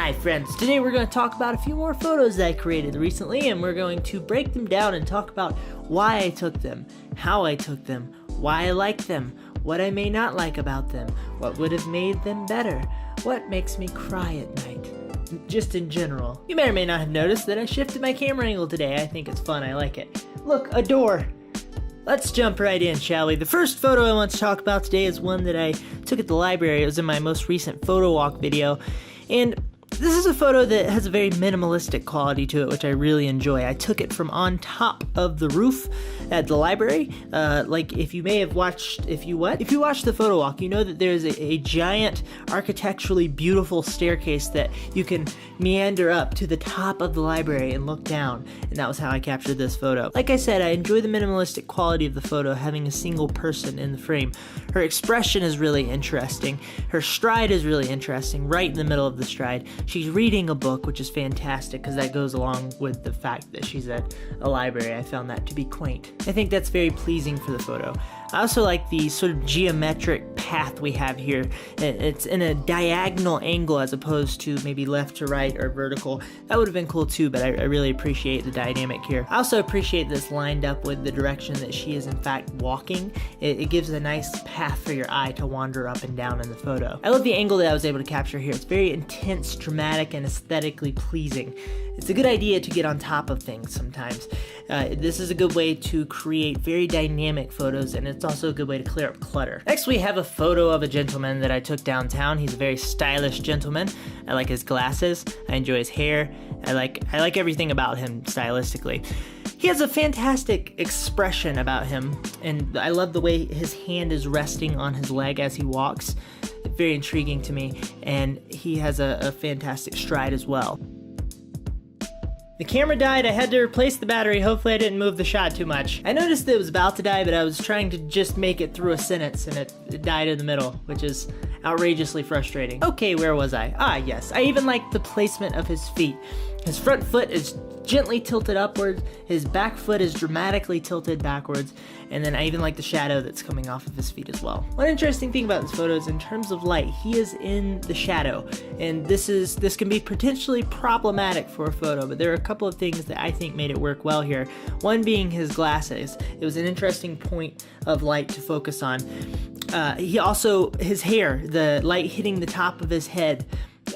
Hi friends, today we're going to talk about a few more photos that I created recently, and we're going to break them down and talk about why I took them, how I took them, why I like them, what I may not like about them, what would have made them better, what makes me cry at night, just in general. You may or may not have noticed that I shifted my camera angle today. I think it's fun, I like it. Look, a door! Let's jump right in, shall we? The first photo I want to talk about today is one that I took at the library. It was in my most recent photo walk video, and this is a photo that has a very minimalistic quality to it, which I really enjoy. I took it from on top of the roof at the library. Like if you watched the photo walk, you know that there's a giant architecturally beautiful staircase that you can meander up to the top of the library and look down. And that was how I captured this photo. Like I said, I enjoy the minimalistic quality of the photo, having a single person in the frame. Her expression is really interesting. Her stride is really interesting, right in the middle of the stride. She's reading a book, which is fantastic because that goes along with the fact that she's at a library. I found that to be quaint. I think that's very pleasing for the photo. I also like the sort of geometric path we have here. It's in a diagonal angle as opposed to maybe left to right or vertical. That would have been cool too, but I really appreciate the dynamic here. I also appreciate this lined up with the direction that she is in fact walking. It gives a nice path for your eye to wander up and down in the photo. I love the angle that I was able to capture here. It's very intense, dramatic, and aesthetically pleasing. It's a good idea to get on top of things sometimes. This is a good way to create very dynamic photos, and it's also a good way to clear up clutter. Next, we have a photo of a gentleman that I took downtown. He's a very stylish gentleman. I like his glasses. I enjoy his hair. I like everything about him stylistically. He has a fantastic expression about him, and I love the way his hand is resting on his leg as he walks. It's very intriguing to me, and he has a fantastic stride as well. The camera died. I had to replace the battery. Hopefully I didn't move the shot too much. I noticed that it was about to die, but I was trying to just make it through a sentence and it died in the middle, which is outrageously frustrating. Okay, where was I? Ah, yes. I even like the placement of his feet. His front foot is gently tilted upwards, his back foot is dramatically tilted backwards, and then I even like the shadow that's coming off of his feet as well. One interesting thing about this photo is in terms of light, he is in the shadow, and this can be potentially problematic for a photo, but there are a couple of things that I think made it work well here. One being his glasses. It was an interesting point of light to focus on. His hair, the light hitting the top of his head,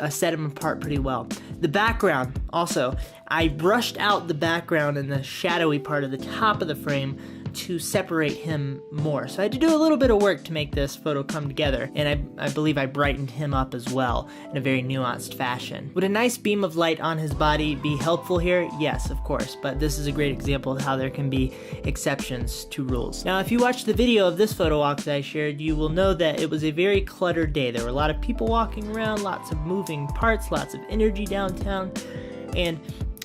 set him apart pretty well. The background, also, I brushed out the background and the shadowy part of the top of the frame to separate him more. So I had to do a little bit of work to make this photo come together, and I believe I brightened him up as well in a very nuanced fashion. Would a nice beam of light on his body be helpful here? Yes, of course, but this is a great example of how there can be exceptions to rules. Now, if you watched the video of this photo walk that I shared, you will know that it was a very cluttered day. There were a lot of people walking around, lots of moving parts, lots of energy downtown, and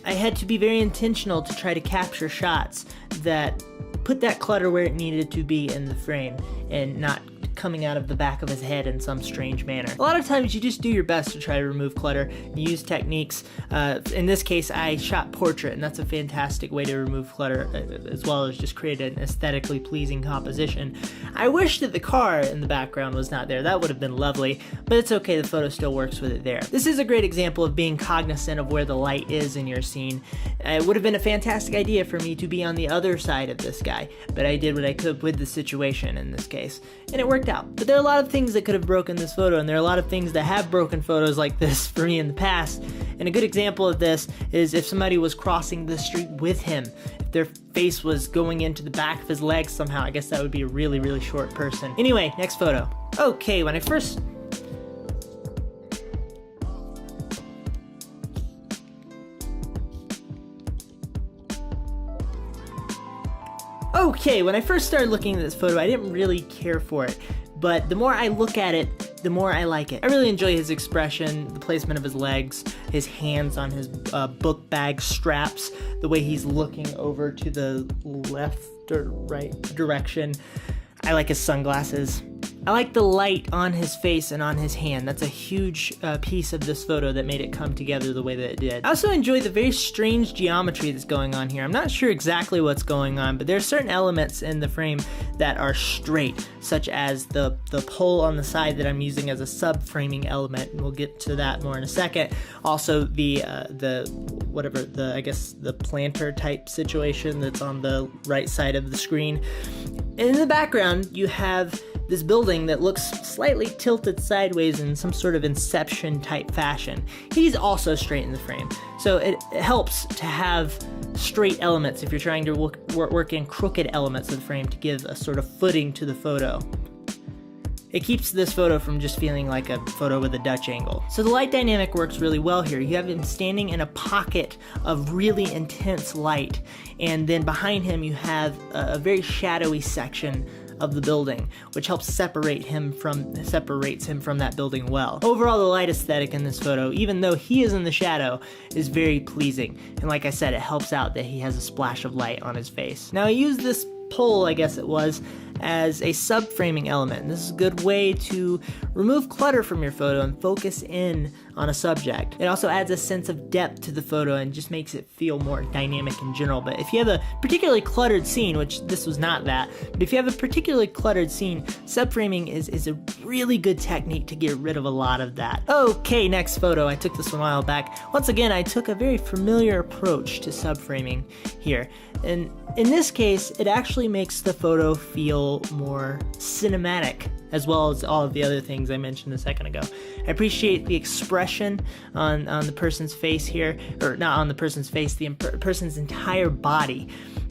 I had to be very intentional to try to capture shots that put that clutter where it needed to be in the frame and not coming out of the back of his head in some strange manner. A lot of times you just do your best to try to remove clutter. You use techniques. In this case, I shot portrait, and that's a fantastic way to remove clutter as well as just create an aesthetically pleasing composition. I wish that the car in the background was not there. That would have been lovely, but it's okay. The photo still works with it there. This is a great example of being cognizant of where the light is in your scene. It would have been a fantastic idea for me to be on the other side of this guy, but I did what I could with the situation in this case, and it worked out. But there are a lot of things that could have broken this photo, and there are a lot of things that have broken photos like this for me in the past. And a good example of this is if somebody was crossing the street with him. If their face was going into the back of his leg somehow, I guess that would be a really, really short person. Anyway, next photo. Okay, when I first started looking at this photo, I didn't really care for it, but the more I look at it, the more I like it. I really enjoy his expression, the placement of his legs, his hands on his book bag straps, the way he's looking over to the left or right direction. I like his sunglasses. I like the light on his face and on his hand. That's a huge piece of this photo that made it come together the way that it did. I also enjoy the very strange geometry that's going on here. I'm not sure exactly what's going on, but there are certain elements in the frame that are straight, such as the pole on the side that I'm using as a sub-framing element, and we'll get to that more in a second. Also the I guess the planter type situation that's on the right side of the screen. In the background, you have this building that looks slightly tilted sideways in some sort of Inception type fashion. He's also straight in the frame, so it helps to have straight elements if you're trying to work in crooked elements of the frame to give a sort of footing to the photo. It keeps this photo from just feeling like a photo with a Dutch angle. So the light dynamic works really well here. You have him standing in a pocket of really intense light, and then behind him you have a very shadowy section of the building, which helps separates him from that building well. Overall, the light aesthetic in this photo, even though he is in the shadow, is very pleasing. And like I said, it helps out that he has a splash of light on his face. Now I use this pole, I guess it was, as a sub-framing element. This is a good way to remove clutter from your photo and focus in on a subject. It also adds a sense of depth to the photo and just makes it feel more dynamic in general. But if you have a particularly cluttered scene, which this was not that, but if you have a particularly cluttered scene, sub-framing is a really good technique to get rid of a lot of that. Okay, next photo. I took this one a while back. Once again, I took a very familiar approach to sub-framing here. And in this case, it actually makes the photo feel more cinematic, as well as all of the other things I mentioned a second ago. I appreciate the expression on the person's face here, or not on the person's face, the person's entire body.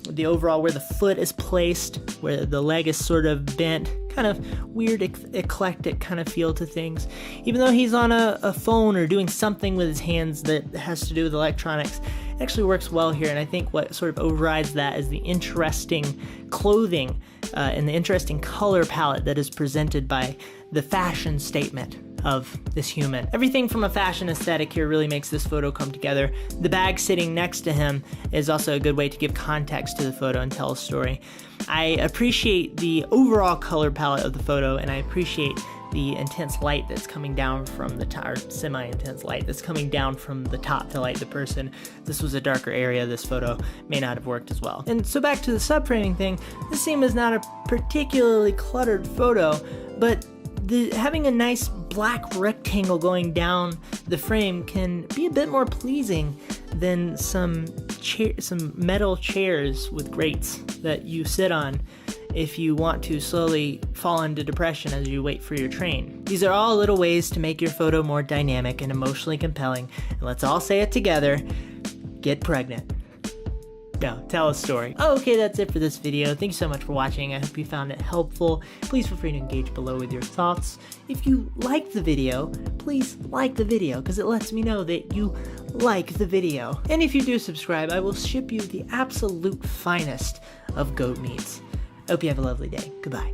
The overall, where the foot is placed, where the leg is sort of bent, kind of weird, eclectic kind of feel to things. Even though he's on a phone or doing something with his hands that has to do with electronics, it actually works well here, and I think what sort of overrides that is the interesting clothing and the interesting color palette that is presented by the fashion statement of this human. Everything from a fashion aesthetic here really makes this photo come together. The bag sitting next to him is also a good way to give context to the photo and tell a story. I appreciate the overall color palette of the photo, and I appreciate the intense light that's coming down from the top, or semi-intense light that's coming down from the top to light the person. This was a darker area, this photo may not have worked as well. And so back to the subframing thing, this scene is not a particularly cluttered photo, but having a nice black rectangle going down the frame can be a bit more pleasing than some metal chairs with grates that you sit on if you want to slowly fall into depression as you wait for your train. These are all little ways to make your photo more dynamic and emotionally compelling, and let's all say it together: get pregnant. No, tell a story. Okay, that's it for this video. Thank you so much for watching. I hope you found it helpful. Please feel free to engage below with your thoughts. If you liked the video, please like the video, because it lets me know that you like the video. And if you do subscribe, I will ship you the absolute finest of goat meats. I hope you have a lovely day. Goodbye.